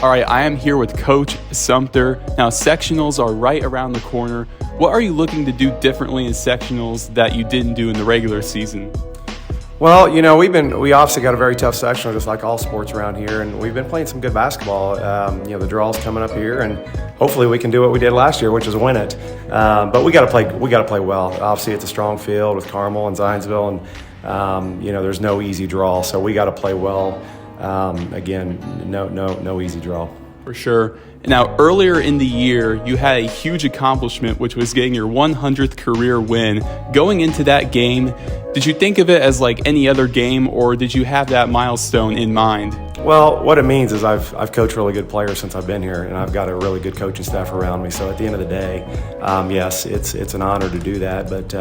All right, I am here with Coach Sumter. Now, sectionals are right around the corner. What are you looking to do differently in sectionals that you didn't do in the regular season? Well, we obviously got a very tough sectional, just like all sports around here, and we've been playing some good basketball. The draw's coming up here, and hopefully we can do what we did last year, which is win it. But we got to play well. Obviously, it's a strong field with Carmel and Zionsville, and there's no easy draw, so we got to play well. Again, no easy draw. For sure. Now, earlier in the year, you had a huge accomplishment, which was getting your 100th career win. Going into that game, did you think of it as like any other game, or did you have that milestone in mind? Well, what it means is I've coached really good players since I've been here, and I've got a really good coaching staff around me. So at the end of the day, yes, it's an honor to do that, but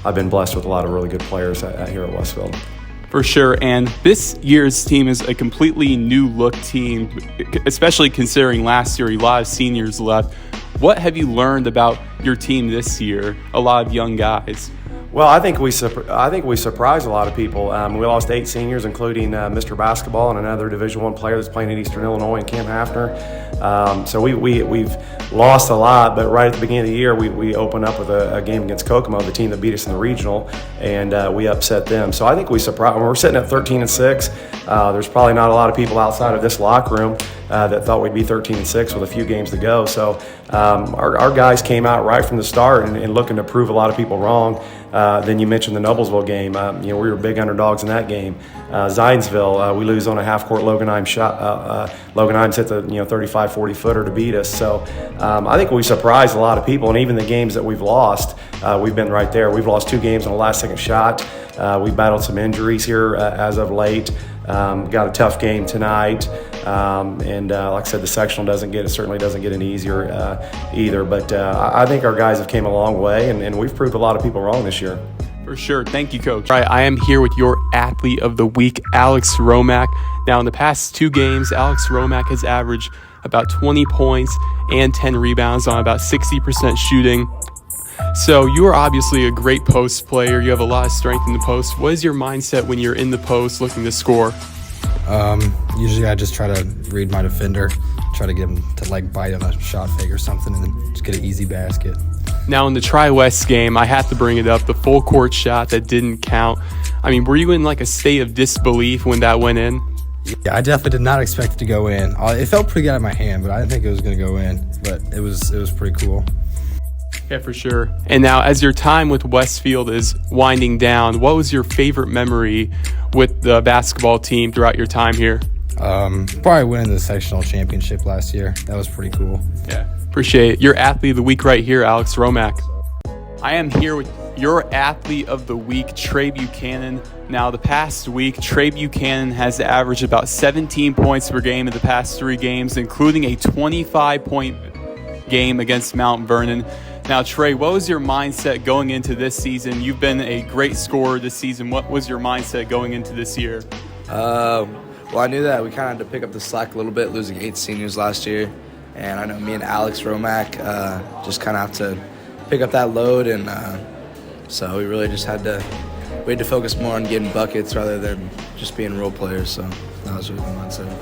I've been blessed with a lot of really good players here at Westfield. For sure, and this year's team is a completely new look team, especially considering last year a lot of seniors left. What have you learned about your team this year? A lot of young guys. Well, I think we surprised a lot of people. We lost 8 seniors, including Mr. Basketball and another Division I player that's playing in Eastern Illinois, and Cam Hafner. So we've lost a lot, but right at the beginning of the year, we opened up with a game against Kokomo, the team that beat us in the regional, and we upset them. So I think we surprised. We're sitting at 13-6. There's probably not a lot of people outside of this locker room that thought we'd be 13-6 with a few games to go. So our guys came out right from the start and looking to prove a lot of people wrong. Then you mentioned the Noblesville game. We were big underdogs in that game. Zionsville, we lose on a half-court Logan Imes shot. Logan Imes hit the 35-40 footer to beat us. So I think we surprised a lot of people, and even the games that we've lost, we've been right there. We've lost 2 games on the last-second shot. We've battled some injuries here as of late. Got a tough game tonight, and like I said, the sectional certainly doesn't get any easier either. But I think our guys have came a long way, and we've proved a lot of people wrong this year. For sure. Thank you, Coach. All right, I am here with your Athlete of the Week, Alex Romack. Now, in the past 2 games, Alex Romack has averaged about 20 points and 10 rebounds on about 60% shooting. So you are obviously a great post player. You have a lot of strength in the post. What is your mindset when you're in the post looking to score? Usually I just try to read my defender, try to get him to bite on a shot fake or something, and then just get an easy basket. Now in the Tri-West game, I have to bring it up, the full court shot that didn't count. I mean, were you in a state of disbelief when that went in? Yeah, I definitely did not expect it to go in. It felt pretty good in my hand, but I didn't think it was going to go in. But it was pretty cool. Yeah, for sure. And now, as your time with Westfield is winding down, what was your favorite memory with the basketball team throughout your time here? Probably winning the sectional championship last year. That was pretty cool. Yeah, appreciate it. Your Athlete of the Week right here, Alex Romack. I am here with your Athlete of the Week, Trey Buchanan. Now, the past week, Trey Buchanan has averaged about 17 points per game in the past 3 games, including a 25-point game against Mount Vernon. Now, Trey, what was your mindset going into this season? You've been a great scorer this season. What was your mindset going into this year? Well, I knew that we kind of had to pick up the slack a little bit, losing 8 seniors last year. And I know me and Alex Romack just kind of have to pick up that load. And so we really just had to focus more on getting buckets rather than just being role players. So that was really my mindset.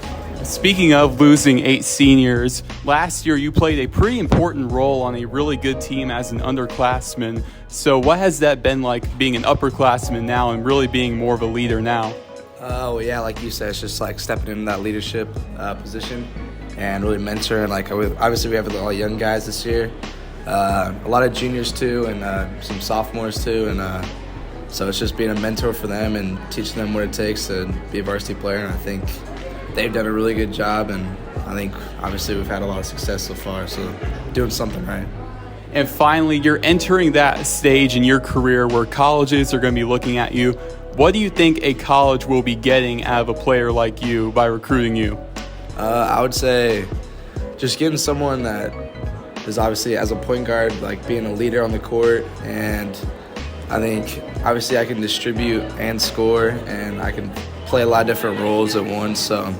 Speaking of losing 8 seniors, last year you played a pretty important role on a really good team as an underclassman. So what has that been like being an upperclassman now and really being more of a leader now? Oh, yeah, like you said, it's just stepping into that leadership position and really mentoring. Obviously we have a lot of young guys this year, a lot of juniors too, and some sophomores too. And so it's just being a mentor for them and teaching them what it takes to be a varsity player. And I think they've done a really good job, and I think obviously we've had a lot of success so far, so doing something right. And finally, you're entering that stage in your career where colleges are going to be looking at you. What do you think a college will be getting out of a player like you by recruiting you? I would say just getting someone that is obviously, as a point guard, being a leader on the court, and I think obviously I can distribute and score, and I can play a lot of different roles at once. So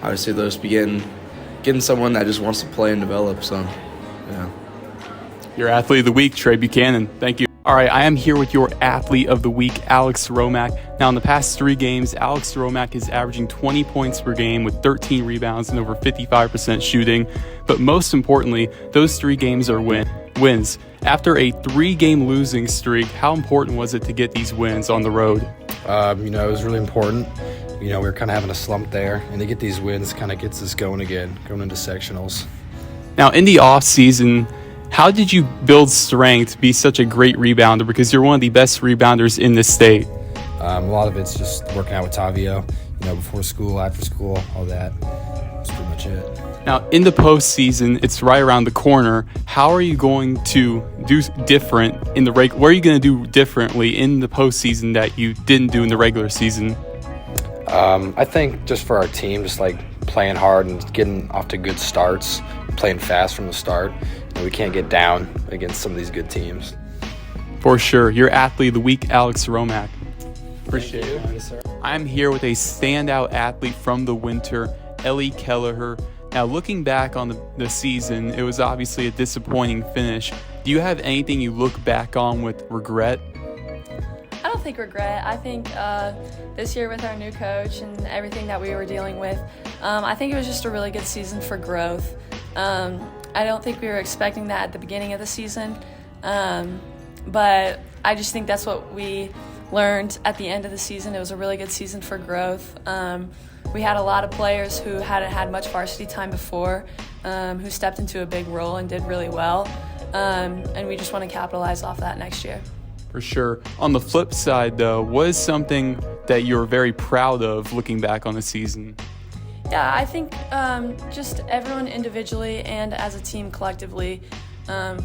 obviously they'll just be getting someone that just wants to play and develop. So yeah. Your Athlete of the Week, Trey Buchanan. Thank you. All right, I am here with your athlete of the week, Alex Romack. Now, in the past 3 games, Alex Romack is averaging 20 points per game with 13 rebounds and over 55% shooting. But most importantly, those 3 games are wins. After a 3-game losing streak, how important was it to get these wins on the road? It was really important. We were kind of having a slump there, and to get these wins kind of gets us going again, going into sectionals. Now, in the off-season, how did you build strength to be such a great rebounder? Because you're one of the best rebounders in this state. A lot of it's just working out with Tavio, before school, after school, all that. That's pretty much it. Now, in the postseason, it's right around the corner. How are you going to do different in the what are you going to do differently in the postseason that you didn't do in the regular season? I think just for our team, just like playing hard and getting off to good starts, playing fast from the start. We can't get down against some of these good teams. For sure. Your athlete of the week, Alex Romack. Appreciate Thank you. it. Yes, sir. I'm here with a standout athlete from the winter, Ellie Kelleher. Now, looking back on the season, it was obviously a disappointing finish. Do you have anything you look back on with regret? I don't think regret. I think this year with our new coach and everything that we were dealing with, I think it was just a really good season for growth. I don't think we were expecting that at the beginning of the season, but I just think that's what we learned at the end of the season. It was a really good season for growth. We had a lot of players who hadn't had much varsity time before, who stepped into a big role and did really well, and we just want to capitalize off that next year. For sure. On the flip side, though, what is something that you're very proud of looking back on the season? Yeah, I think just everyone individually and as a team collectively,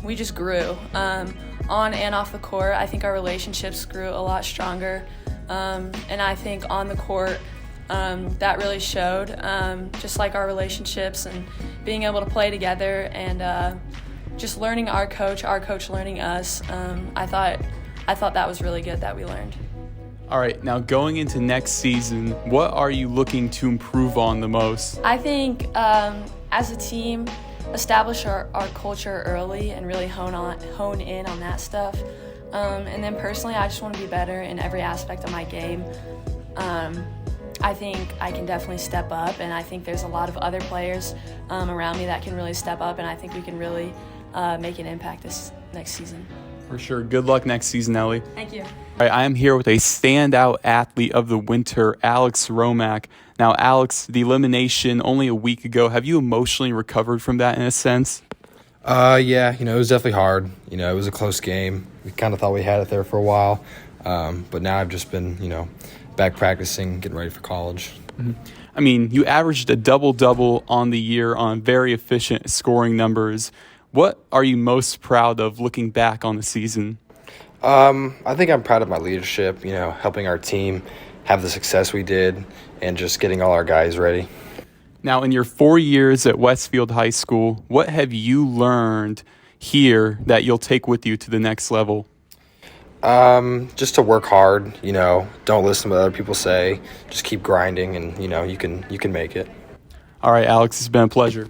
we just grew. On and off the court, I think our relationships grew a lot stronger. And I think on the court, that really showed, just like our relationships and being able to play together and just learning our coach learning us. I thought that was really good that we learned. All right, now going into next season, what are you looking to improve on the most? I think as a team, establish our culture early and really hone in on that stuff. And then personally, I just want to be better in every aspect of my game. I think I can definitely step up, and I think there's a lot of other players around me that can really step up, and I think we can really make an impact this next season. For sure. Good luck next season, Ellie. Thank you. All right, I am here with a standout athlete of the winter, Alex Romack. Now, Alex, the elimination only a week ago, have you emotionally recovered from that in a sense? Yeah, it was definitely hard. It was a close game. We kind of thought we had it there for a while. But now I've just been, back practicing, getting ready for college. Mm-hmm. I mean, you averaged a double-double on the year on very efficient scoring numbers. What are you most proud of looking back on the season? I think I'm proud of my leadership, helping our team have the success we did and just getting all our guys ready. Now, in your 4 years at Westfield High School, what have you learned here that you'll take with you to the next level? Just to work hard, don't listen to what other people say. Just keep grinding and, you can make it. All right, Alex, it's been a pleasure.